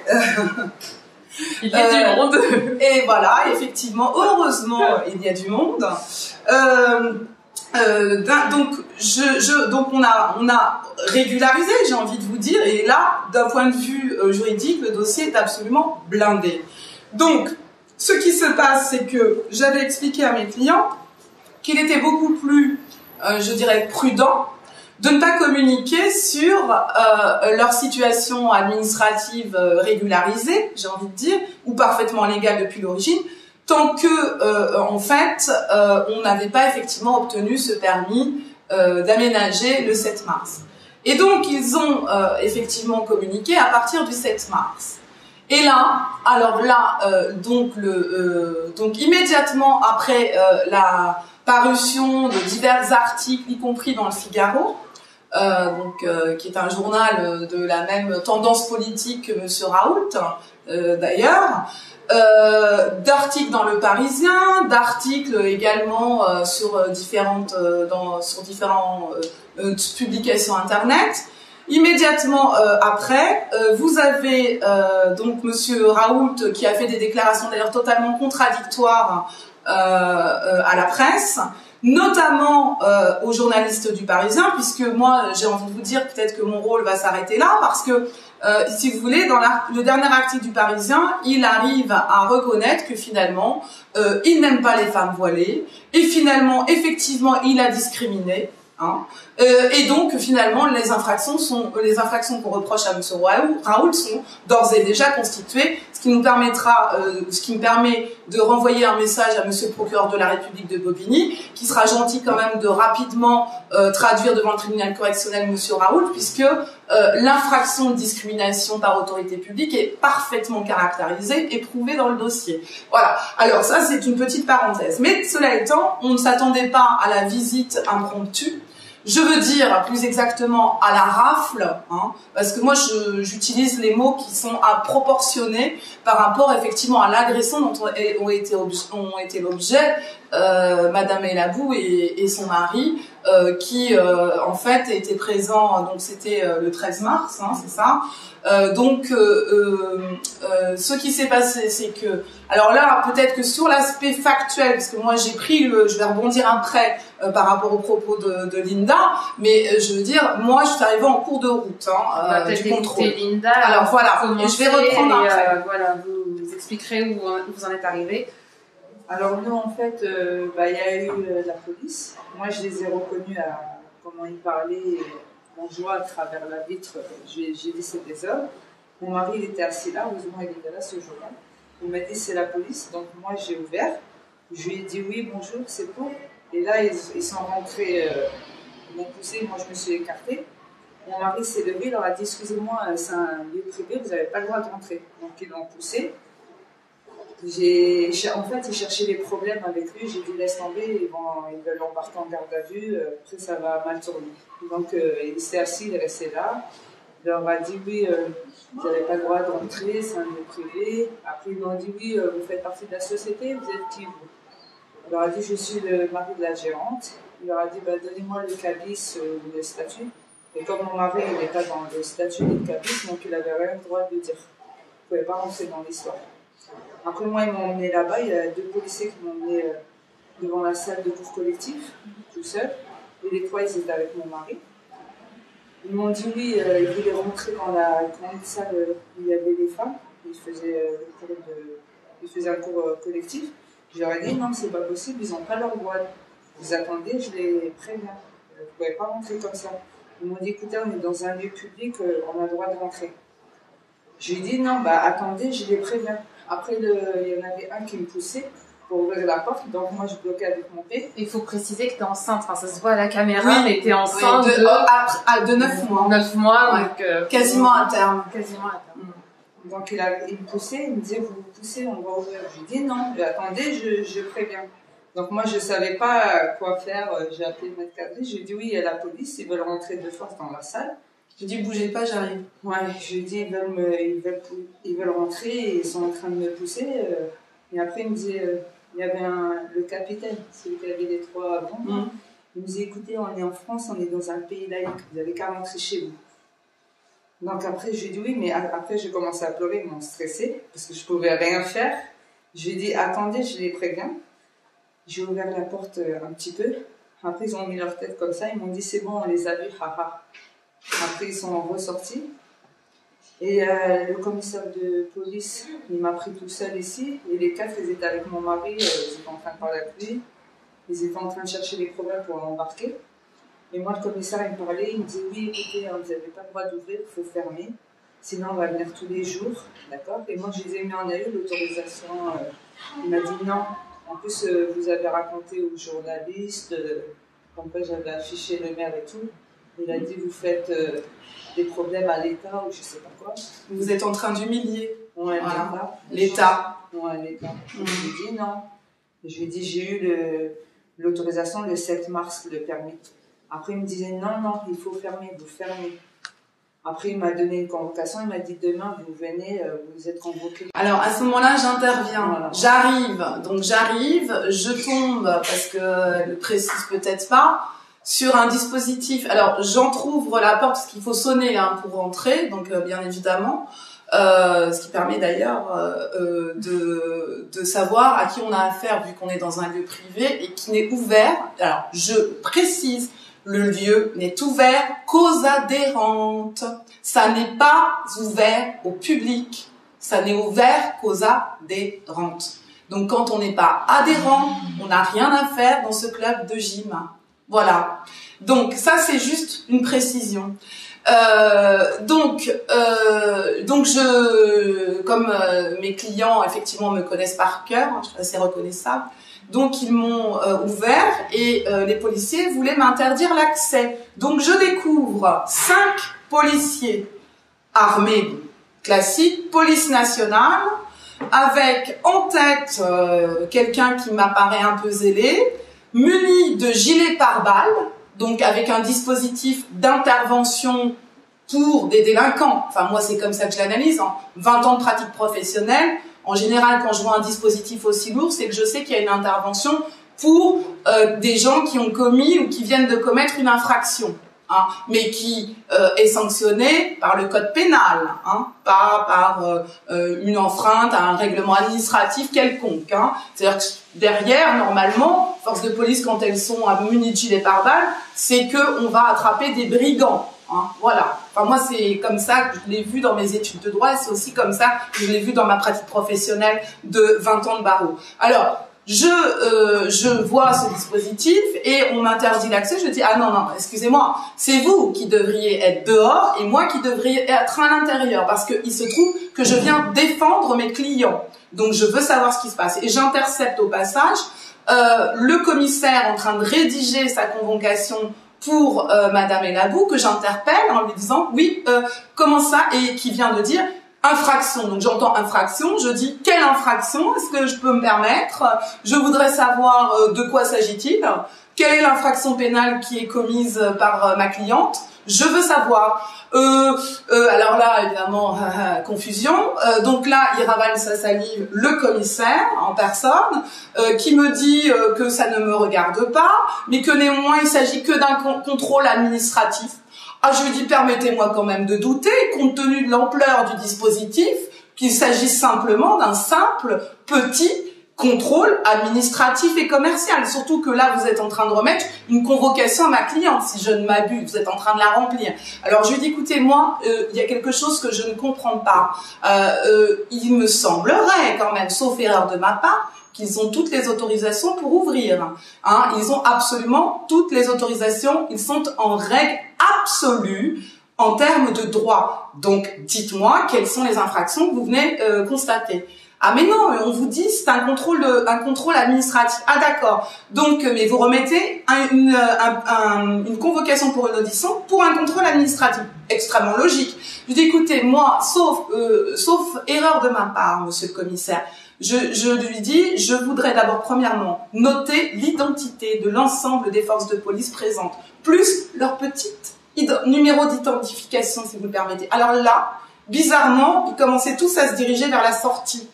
Il y a du monde. Et voilà, effectivement, heureusement, il y a du monde. Donc on a régularisé, j'ai envie de vous dire, et là, d'un point de vue juridique, le dossier est absolument blindé. Donc, ce qui se passe, c'est que j'avais expliqué à mes clients qu'il était beaucoup plus, je dirais, prudent de ne pas communiquer sur leur situation administrative régularisée, j'ai envie de dire, ou parfaitement légale depuis l'origine, tant que, en fait, on n'avait pas effectivement obtenu ce permis d'aménager le 7 mars. Et donc, ils ont effectivement communiqué à partir du 7 mars. Et là, donc immédiatement après la parution de divers articles, y compris dans le Figaro, qui est un journal de la même tendance politique que Monsieur Raoult, d'ailleurs, d'articles dans Le Parisien, d'articles également sur différentes publications internet. Immédiatement après, vous avez donc Monsieur Raoult qui a fait des déclarations d'ailleurs totalement contradictoires à la presse, notamment aux journalistes du Parisien, puisque moi j'ai envie de vous dire peut-être que mon rôle va s'arrêter là, parce que si vous voulez, dans le dernier article du Parisien, il arrive à reconnaître que finalement il n'aime pas les femmes voilées, et finalement effectivement il a discriminé. Et donc finalement les infractions qu'on reproche à M. Raoult sont d'ores et déjà constituées, ce qui me permet de renvoyer un message à M. le procureur de la République de Bobigny, qui sera gentil quand même de rapidement traduire devant le tribunal correctionnel M. Raoult, puisque l'infraction de discrimination par autorité publique est parfaitement caractérisée et prouvée dans le dossier. Voilà. Alors ça, c'est une petite parenthèse. Mais cela étant, on ne s'attendait pas à la visite impromptue. Je veux dire plus exactement à la rafle, parce que moi j'utilise les mots qui sont à proportionner par rapport effectivement à l'agression dont ont été l'objet Madame Elabou et son mari qui en fait était présent, donc c'était le 13 mars, hein, c'est ça. Ce qui s'est passé, c'est que, alors là, peut-être que sur l'aspect factuel, parce que moi j'ai pris je vais rebondir après par rapport aux propos de Linda, mais je veux dire, moi je suis arrivée en cours de route du contrôle. Linda, alors voilà, et je vais reprendre après. Voilà, vous expliquerez où vous en êtes arrivé. Alors nous, en fait, il y a eu la police. Moi, je les ai reconnus à comment ils parlaient. On voit à travers la vitre, j'ai dit c'est des hommes. Mon mari, il était assis là, heureusement il était là ce jour-là. Il m'a dit c'est la police, donc moi j'ai ouvert. Je lui ai dit oui, bonjour, c'est pour. Et là, ils sont rentrés, ils m'ont poussé, moi je me suis écartée. Mon mari s'est levé, il leur a dit excusez-moi, c'est un lieu privé, vous n'avez pas le droit de rentrer. Donc ils l'ont poussé. En fait, ils cherchaient des problèmes avec lui. J'ai dit laisse tomber, ils veulent l'embarquer en garde à vue. Après, ça va mal tourner. Donc, il s'est assis, il est resté là. Il leur a dit oui, vous n'avez pas le droit de rentrer, c'est un lieu privé. Après, ils m'ont dit oui, vous faites partie de la société, vous êtes qui vous? Il leur a dit je suis le mari de la gérante. Il leur a dit donnez-moi le cabis ou le statut. Et comme mon mari n'est pas dans le statut et le cabis, donc il n'avait rien le droit de dire. Il ne pouvait pas rentrer dans l'histoire. Après, moi, ils m'ont emmené là-bas. Il y a 2 policiers qui m'ont emmené devant la salle de cours collectif, tout seul. Et les 3, ils étaient avec mon mari. Ils m'ont dit oui, ils voulaient rentrer dans la grande salle où il y avait les femmes. Ils faisaient un cours collectif. Je leur ai dit non, c'est pas possible, ils n'ont pas leur droit. Vous attendez, je les préviens. Vous ne pouvez pas rentrer comme ça. Ils m'ont dit écoutez, on est dans un lieu public, on a le droit de rentrer. Je lui ai dit non, attendez, je les préviens. Après, il y en avait un qui me poussait pour ouvrir la porte, donc moi je bloquais avec mon pied. Il faut préciser que tu es enceinte, enfin, ça se voit à la caméra, mais tu es enceinte de 9 mois. 9 mois, ouais. Donc, quasiment à terme. Quasiment à terme. Donc il me poussait, il me disait vous poussez, on va ouvrir. Je lui ai dit non, attendez, je préviens. Donc moi je ne savais pas quoi faire, j'ai appelé le maître cadré, je lui ai dit oui, il y a la police, ils veulent rentrer de force dans la salle. J'ai dit bougez pas, j'arrive. Ouais, je lui ai dit ils veulent rentrer, ils sont en train de me pousser. Et après il me disait, il y avait le capitaine, celui qui avait les 3 bombes. Il me disait écoutez, on est en France, on est dans un pays laïque, vous n'avez qu'à rentrer chez vous. Donc après je lui ai dit oui, mais après j'ai commencé à pleurer, ils m'ont stressé parce que je pouvais rien faire. Je lui ai dit attendez, je les préviens. J'ai ouvert la porte un petit peu. Après ils ont mis leur tête comme ça, ils m'ont dit c'est bon, on les a vus, haha. Après, ils sont ressortis. Et le commissaire de police, il m'a pris tout seul ici. Et les 4, ils étaient avec mon mari. Ils étaient en train de parler avec lui. Ils étaient en train de chercher des problèmes pour l'embarquer. Et moi, le commissaire, il me parlait. Il me dit oui, écoutez, vous n'avez pas le droit d'ouvrir, il faut fermer. Sinon, on va venir tous les jours. D'accord? Et moi, je les ai mis en aïe, l'autorisation. Il m'a dit non. En plus, vous avez raconté aux journalistes, comme quoi j'avais affiché le maire et tout. Il a dit, vous faites des problèmes à l'État ou je sais pas quoi. Vous êtes en train d'humilier. Ouais, l'État. Ouais, l'État. Je lui ai dit non. Je lui ai dit, j'ai eu l'autorisation le 7 mars, le permis. Après, il me disait, non, il faut fermer, vous fermez. Après, il m'a donné une convocation, il m'a dit, demain, vous venez, vous êtes convoqué. Alors, à ce moment-là, j'interviens. Voilà. J'arrive, je tombe, parce que ne précise peut-être pas, sur un dispositif. Alors, j'entrouvre la porte, parce qu'il faut sonner pour rentrer, donc bien évidemment, ce qui permet d'ailleurs de savoir à qui on a affaire, vu qu'on est dans un lieu privé et qui n'est ouvert. Alors, je précise, le lieu n'est ouvert qu'aux adhérentes. Ça n'est pas ouvert au public. Ça n'est ouvert qu'aux adhérentes. Donc, quand on n'est pas adhérent, on n'a rien à faire dans ce club de gym. Voilà. Donc ça c'est juste une précision. Donc comme mes clients effectivement me connaissent par cœur, je suis assez reconnaissable. Donc ils m'ont ouvert et les policiers voulaient m'interdire l'accès. Donc je découvre 5 policiers armés classiques, police nationale, avec en tête quelqu'un qui m'apparaît un peu zélé, muni de gilets pare-balles, donc avec un dispositif d'intervention pour des délinquants. Enfin, moi, c'est comme ça que je l'analyse. 20 ans de pratique professionnelle. En général, quand je vois un dispositif aussi lourd, c'est que je sais qu'il y a une intervention pour des gens qui ont commis ou qui viennent de commettre une infraction. Hein, mais qui est sanctionné par le code pénal, hein, pas par une enfreinte à un règlement administratif quelconque. Hein. C'est-à-dire que derrière, normalement, forces de police, quand elles sont munies de gilets pare-balles, c'est qu'on va attraper des brigands. Hein, voilà. Enfin, moi, c'est comme ça que je l'ai vu dans mes études de droit, et c'est aussi comme ça que je l'ai vu dans ma pratique professionnelle de 20 ans de barreau. Alors, je vois ce dispositif et on m'interdit l'accès. Je dis ah non, excusez-moi, c'est vous qui devriez être dehors et moi qui devriez être à l'intérieur parce que il se trouve que je viens défendre mes clients. Donc je veux savoir ce qui se passe et j'intercepte au passage le commissaire en train de rédiger sa convocation pour Madame Elabou, que j'interpelle en lui disant oui, comment ça, et qui vient de dire infraction. Donc j'entends infraction, je dis quelle infraction, est-ce que je peux me permettre, je voudrais savoir de quoi s'agit-il, quelle est l'infraction pénale qui est commise par ma cliente, je veux savoir. Alors là, évidemment, confusion. Donc là, il ravale sa salive, le commissaire en personne, qui me dit que ça ne me regarde pas, mais que néanmoins, il s'agit que d'un contrôle administratif. Ah, je lui dis, permettez-moi quand même de douter, compte tenu de l'ampleur du dispositif, qu'il s'agit simplement d'un simple petit contrôle administratif et commercial. Surtout que là, vous êtes en train de remettre une convocation à ma cliente, si je ne m'abuse, vous êtes en train de la remplir. Alors, je lui dis, écoutez, moi, il y a quelque chose que je ne comprends pas. Il me semblerait quand même, sauf erreur de ma part, qu'ils ont toutes les autorisations pour ouvrir. Hein, ils ont absolument toutes les autorisations, ils sont en règle absolue en termes de droit. Donc, dites-moi quelles sont les infractions que vous venez constater. Ah mais non, on vous dit c'est un contrôle administratif. Ah d'accord. Donc, mais vous remettez une convocation pour une audition pour un contrôle administratif. Extrêmement logique. Je dis écoutez, moi, sauf erreur de ma part, monsieur le commissaire, je lui dis, je voudrais d'abord, premièrement, noter l'identité de l'ensemble des forces de police présentes, plus leur petit numéro d'identification, si vous le permettez. Alors là, bizarrement, ils commençaient tous à se diriger vers la sortie.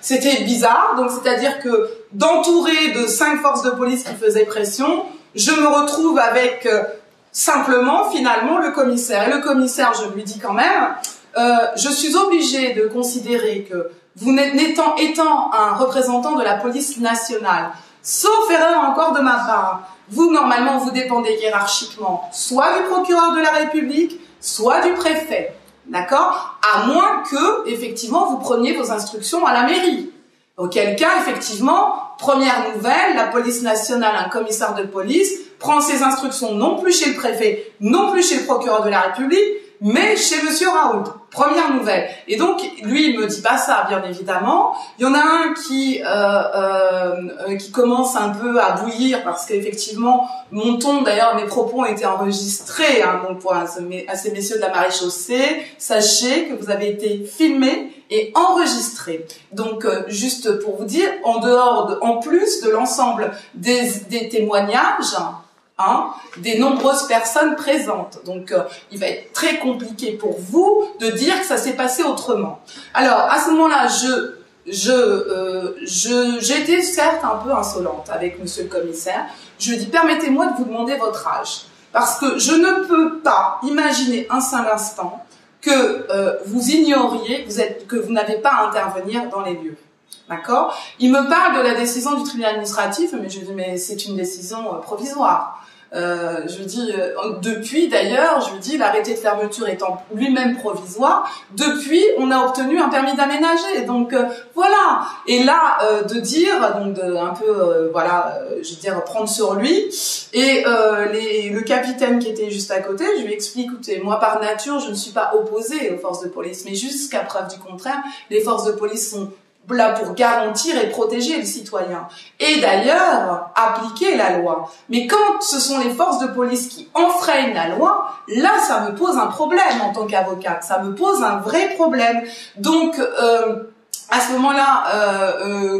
C'était bizarre, donc c'est-à-dire que d'entourer de 5 forces de police qui faisaient pression, je me retrouve avec simplement, finalement, le commissaire. Et le commissaire, je lui dis quand même, je suis obligée de considérer que vous étant un représentant de la police nationale, sauf erreur encore de ma part, vous, normalement, vous dépendez hiérarchiquement soit du procureur de la République, soit du préfet. D'accord? À moins que, effectivement, vous preniez vos instructions à la mairie. Auquel cas, effectivement, première nouvelle, la police nationale, un commissaire de police, prend ses instructions non plus chez le préfet, non plus chez le procureur de la République, mais chez Monsieur Raoult. Première nouvelle. Et donc, lui, il me dit pas ça, bien évidemment. Il y en a un qui commence un peu à bouillir parce qu'effectivement, mon ton, d'ailleurs, mes propos ont été enregistrés, hein, donc pour à ces messieurs de la maréchaussée, sachez que vous avez été filmés et enregistrés. Donc, juste pour vous dire, en plus de l'ensemble des témoignages, hein, des nombreuses personnes présentes. Donc, il va être très compliqué pour vous de dire que ça s'est passé autrement. Alors, à ce moment-là, j'étais certes un peu insolente avec monsieur le commissaire. Je lui dis, permettez-moi de vous demander votre âge. Parce que je ne peux pas imaginer un seul instant que vous ignoriez, que vous n'avez pas à intervenir dans les lieux. D'accord? Il me parle de la décision du tribunal administratif, mais je lui dis, mais c'est une décision provisoire. Je dis depuis d'ailleurs, je lui dis l'arrêté de fermeture étant lui-même provisoire, depuis on a obtenu un permis d'aménager, donc voilà. Et là de dire donc un peu voilà, je veux dire prendre sur lui et le capitaine qui était juste à côté, je lui explique écoutez, moi par nature je ne suis pas opposée aux forces de police, mais jusqu'à preuve du contraire, les forces de police sont là pour garantir et protéger le citoyen. Et d'ailleurs, appliquer la loi. Mais quand ce sont les forces de police qui enfreignent la loi, là, ça me pose un problème en tant qu'avocate. Ça me pose un vrai problème. Donc, à ce moment-là,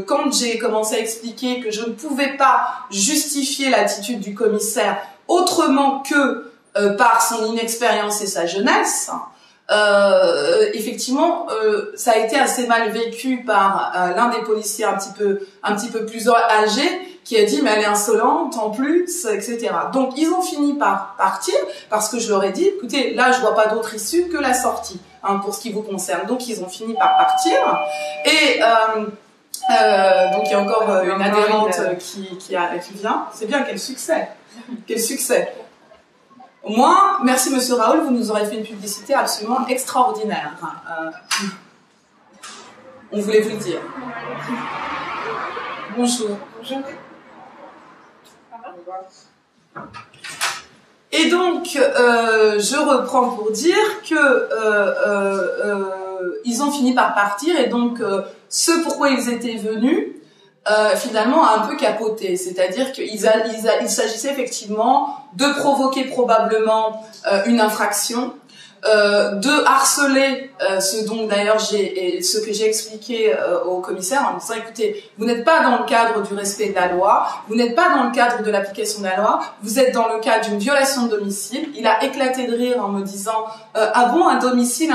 quand j'ai commencé à expliquer que je ne pouvais pas justifier l'attitude du commissaire autrement que par son inexpérience et sa jeunesse, effectivement, ça a été assez mal vécu par l'un des policiers un petit peu plus âgé, qui a dit mais elle est insolente en plus, etc. Donc ils ont fini par partir parce que je leur ai dit écoutez, là je vois pas d'autre issue que la sortie, hein, pour ce qui vous concerne. Donc ils ont fini par partir et donc il y a encore une adhérente qui vient. C'est bien, quel succès, quel succès. Au moins, merci Monsieur Raoul, vous nous aurez fait une publicité absolument extraordinaire. On voulait vous le dire. Bonjour. Bonjour. Et donc, je reprends pour dire que ils ont fini par partir et donc ce pourquoi ils étaient venus finalement a un peu capoté. C'est-à-dire qu'il s'agissait effectivement de provoquer probablement une infraction, de harceler, ce dont d'ailleurs ce que j'ai expliqué au commissaire en disant écoutez, vous n'êtes pas dans le cadre du respect de la loi, vous n'êtes pas dans le cadre de l'application de la loi, vous êtes dans le cadre d'une violation de domicile. Il a éclaté de rire en me disant ah bon, un domicile,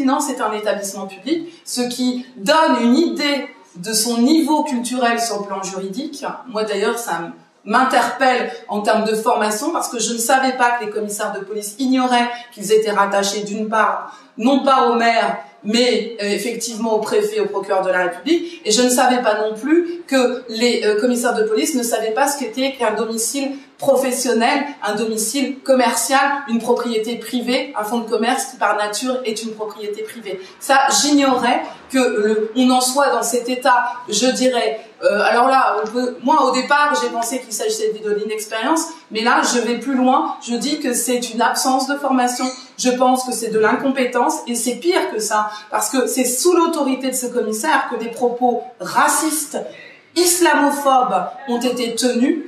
non, c'est un établissement public, ce qui donne une idée de son niveau culturel sur le plan juridique. Moi d'ailleurs ça m'interpelle en termes de formation parce que je ne savais pas que les commissaires de police ignoraient qu'ils étaient rattachés d'une part, non pas au maire, mais effectivement au préfet, au procureur de la République, et je ne savais pas non plus que les commissaires de police ne savaient pas ce qu'était qu'un domicile professionnel, un domicile commercial, une propriété privée, un fonds de commerce qui par nature est une propriété privée. Ça, j'ignorais que on en soit dans cet état, je dirais. Alors là, moi au départ, j'ai pensé qu'il s'agissait de l'inexpérience, mais là, je vais plus loin. Je dis que c'est une absence de formation. Je pense que c'est de l'incompétence et c'est pire que ça, parce que c'est sous l'autorité de ce commissaire que des propos racistes, islamophobes ont été tenus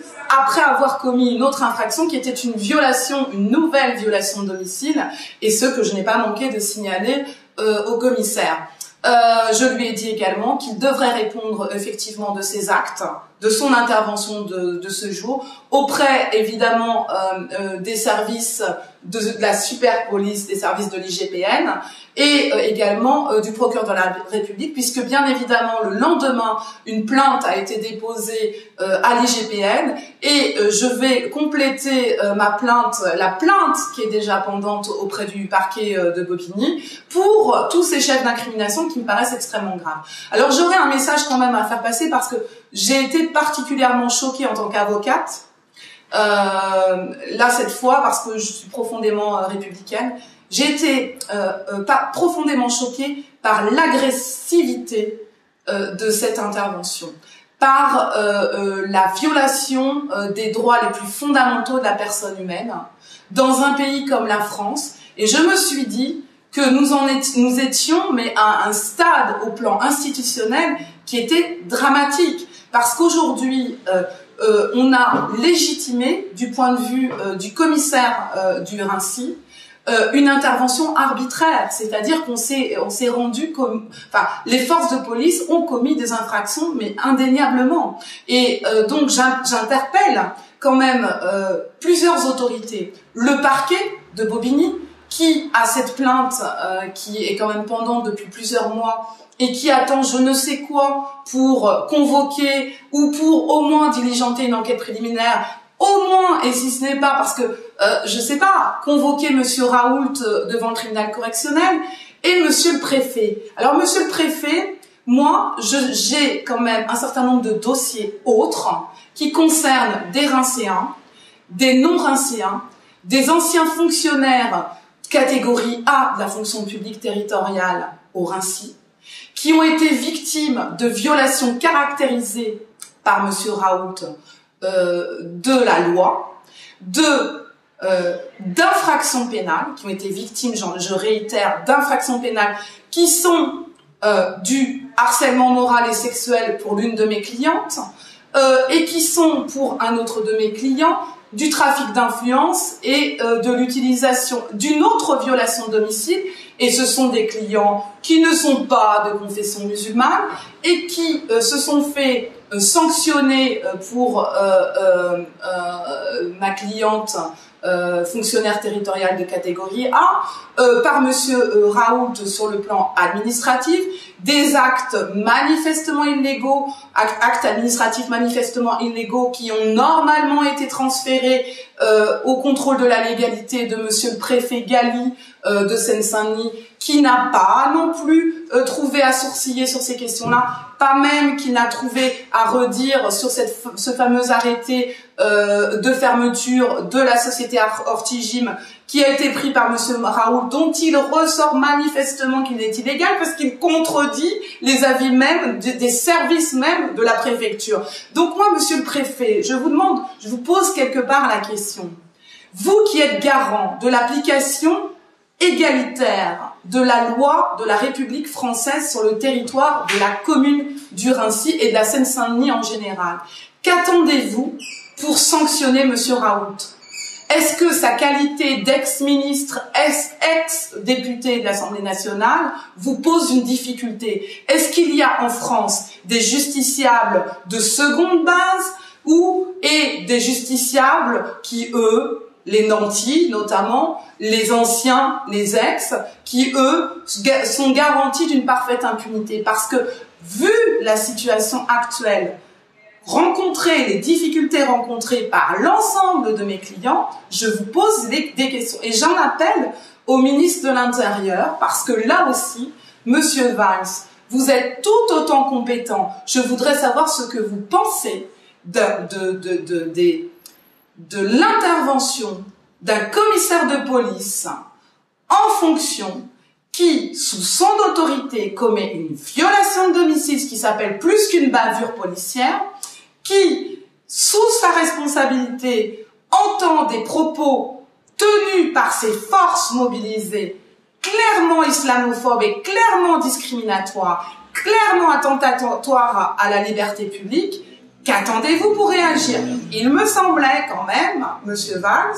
après avoir commis une autre infraction qui était une violation, une nouvelle violation de domicile, et ce que je n'ai pas manqué de signaler au commissaire. Je lui ai dit également qu'il devrait répondre effectivement de ses actes, de son intervention de ce jour, auprès évidemment des services de la super police, des services de l'IGPN, et également du procureur de la République, puisque bien évidemment le lendemain, une plainte a été déposée à l'IGPN, et je vais compléter ma plainte, la plainte qui est déjà pendante auprès du parquet de Bobigny, pour tous ces chefs d'incrimination qui me paraissent extrêmement graves. Alors j'aurais un message quand même à faire passer, parce que j'ai été particulièrement choquée en tant qu'avocate, là cette fois parce que je suis profondément républicaine. J'ai été profondément choquée par l'agressivité de cette intervention, par la violation des droits les plus fondamentaux de la personne humaine dans un pays comme la France. Et je me suis dit que nous étions mais à un stade au plan institutionnel qui était dramatique, parce qu'aujourd'hui on a légitimé du point de vue du commissaire du Rincy une intervention arbitraire, c'est-à-dire qu'on s'est rendu comme, enfin, les forces de police ont commis des infractions, mais indéniablement. Et donc j'interpelle quand même plusieurs autorités, le parquet de Bobigny, qui a cette plainte qui est quand même pendante depuis plusieurs mois et qui attend je ne sais quoi pour convoquer ou pour au moins diligenter une enquête préliminaire, au moins, et si ce n'est pas parce que, je sais pas, convoquer Monsieur Raoult devant le tribunal correctionnel, et Monsieur le préfet. Alors Monsieur le préfet, moi, j'ai quand même un certain nombre de dossiers autres qui concernent des Rincéens, des non-Rincéens, des anciens fonctionnaires catégorie A de la fonction publique territoriale au Rincy, qui ont été victimes de violations caractérisées par Monsieur Raoult de la loi, d'infractions pénales, qui ont été victimes, je réitère, d'infractions pénales qui sont du harcèlement moral et sexuel pour l'une de mes clientes, et qui sont pour un autre de mes clients du trafic d'influence et de l'utilisation d'une autre violation de domicile. Et ce sont des clients qui ne sont pas de confession musulmane et qui se sont fait sanctionner pour ma cliente fonctionnaire territorial de catégorie A, par monsieur Raoult sur le plan administratif, des actes manifestement illégaux, actes administratifs manifestement illégaux qui ont normalement été transférés au contrôle de la légalité de monsieur le préfet Galli de Seine-Saint-Denis, qui n'a pas non plus trouvé à sourciller sur ces questions-là, pas même qu'il n'a trouvé à redire sur ce fameux arrêté de fermeture de la société Hortigym qui a été pris par monsieur Raoult, dont il ressort manifestement qu'il est illégal parce qu'il contredit les avis même des services même de la préfecture. Donc moi, monsieur le préfet, je vous demande, je vous pose quelque part la question. Vous qui êtes garant de l'application égalitaire de la loi de la République française sur le territoire de la commune du Raincy et de la Seine-Saint-Denis en général, qu'attendez-vous pour sanctionner monsieur Raoult? Est-ce que sa qualité d'ex-ministre, ex-député de l'Assemblée nationale vous pose une difficulté? Est-ce qu'il y a en France des justiciables de seconde base et des justiciables qui, eux, les nantis notamment, les anciens, les ex, qui, eux, sont garantis d'une parfaite impunité? Parce que, vu la situation actuelle, les difficultés rencontrées par l'ensemble de mes clients, je vous pose des questions. Et j'en appelle au ministre de l'Intérieur, parce que là aussi, monsieur Valls, vous êtes tout autant compétent. Je voudrais savoir ce que vous pensez de l'intervention d'un commissaire de police en fonction qui, sous son autorité, commet une violation de domicile, ce qui s'appelle plus qu'une bavure policière, qui, sous sa responsabilité, entend des propos tenus par ses forces mobilisées, clairement islamophobes et clairement discriminatoires, clairement attentatoires à la liberté publique. Qu'attendez-vous pour réagir? Il me semblait quand même, monsieur Valls,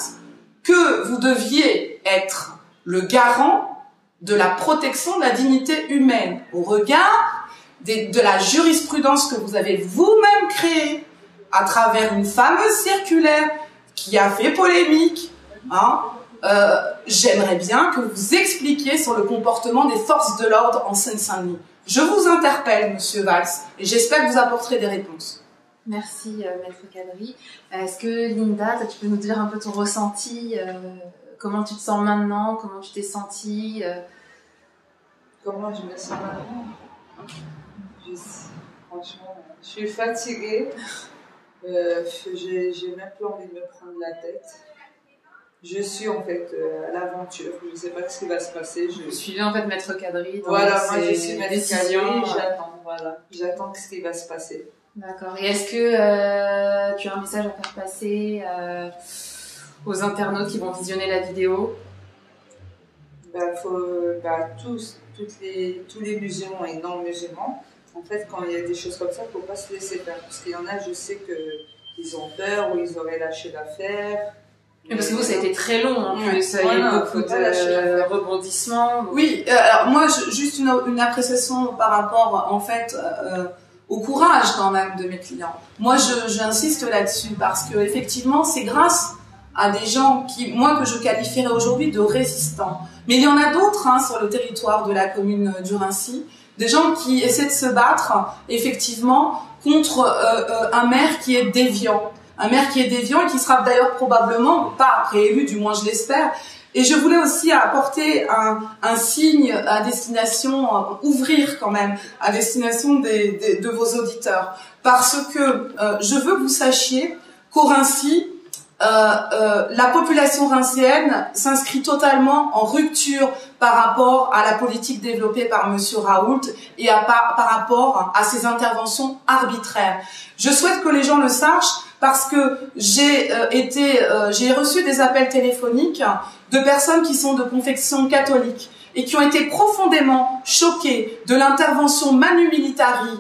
que vous deviez être le garant de la protection de la dignité humaine au regard de la jurisprudence que vous avez vous-même créée à travers une fameuse circulaire qui a fait polémique. J'aimerais bien que vous expliquiez sur le comportement des forces de l'ordre en Seine-Saint-Denis. Je vous interpelle, monsieur Valls, et j'espère que vous apporterez des réponses. Merci, maître Kadri. Est-ce que, Linda, tu peux nous dire un peu ton ressenti, comment tu te sens maintenant, comment tu t'es sentie Comment je me sens maintenant? Franchement, je suis fatiguée. J'ai même plus envie de me prendre la tête. Je suis en fait à l'aventure. Je ne sais pas ce qui va se passer. Je suivais en fait maître Kadri. Voilà, moi je suis maître Kadri. J'attends. Voilà, j'attends ce qui va se passer. D'accord. Et est-ce que tu as un message à faire passer aux internautes qui vont visionner la vidéo? Tous les musulmans et non-musulmans, en fait, quand il y a des choses comme ça, il ne faut pas se laisser faire. Parce qu'il y en a, je sais qu'ils ont peur ou ils auraient lâché l'affaire. Parce que vous, ça a été très long, en plus. Il y a eu beaucoup de rebondissements. Oui, alors moi, juste une appréciation par rapport, en fait, au courage quand même de mes clients. Moi, j'insiste là-dessus parce que effectivement, c'est grâce à des gens que je qualifierais aujourd'hui de résistants. Mais il y en a d'autres sur le territoire de la commune du Raincy, des gens qui essaient de se battre effectivement contre un maire qui est déviant. Un maire qui est déviant et qui sera d'ailleurs probablement pas réélu, du moins je l'espère. Et je voulais aussi apporter un signe à destination, ouvrir quand même, à destination de vos auditeurs. Parce que je veux que vous sachiez qu'au Raincy, la population rincéenne s'inscrit totalement en rupture par rapport à la politique développée par monsieur Raoult et par rapport à ses interventions arbitraires. Je souhaite que les gens le sachent parce que j'ai reçu des appels téléphoniques de personnes qui sont de confession catholique et qui ont été profondément choquées de l'intervention Manu Militari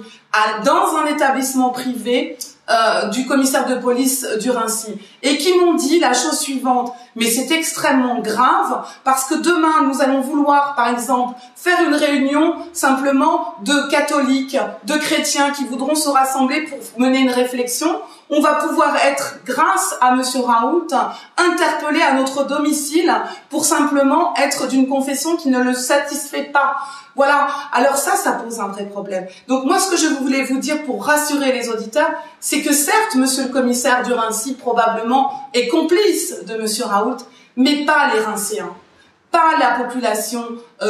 dans un établissement privé du commissaire de police du Raincy et qui m'ont dit la chose suivante: mais c'est extrêmement grave parce que demain nous allons vouloir par exemple faire une réunion simplement de catholiques, de chrétiens qui voudront se rassembler pour mener une réflexion. On va pouvoir être, grâce à Monsieur Raoult, interpellé à notre domicile pour simplement être d'une confession qui ne le satisfait pas. Voilà. Alors ça pose un vrai problème. Donc moi, ce que je voulais vous dire pour rassurer les auditeurs, c'est que certes, Monsieur le commissaire du Raincy probablement est complice de Monsieur Raoult, mais pas les Rincéens, pas la population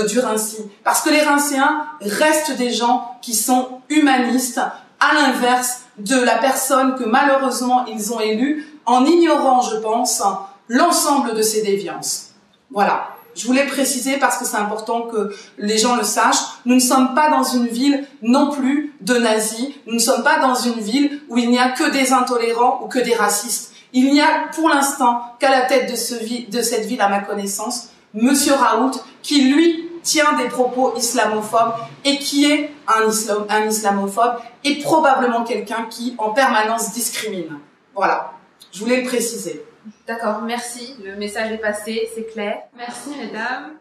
du Raincy, parce que les Rincéens restent des gens qui sont humanistes, à l'inverse de la personne que malheureusement ils ont élue, en ignorant, je pense, l'ensemble de ces déviances. Voilà. Je voulais préciser parce que c'est important que les gens le sachent. Nous ne sommes pas dans une ville non plus de nazis. Nous ne sommes pas dans une ville où il n'y a que des intolérants ou que des racistes. Il n'y a pour l'instant qu'à la tête de cette ville, à ma connaissance, Monsieur Raoult, qui lui tient des propos islamophobes et qui est un islamophobe et probablement quelqu'un qui en permanence discrimine. Voilà, je voulais le préciser. D'accord, merci. Le message est passé, c'est clair. Merci mesdames.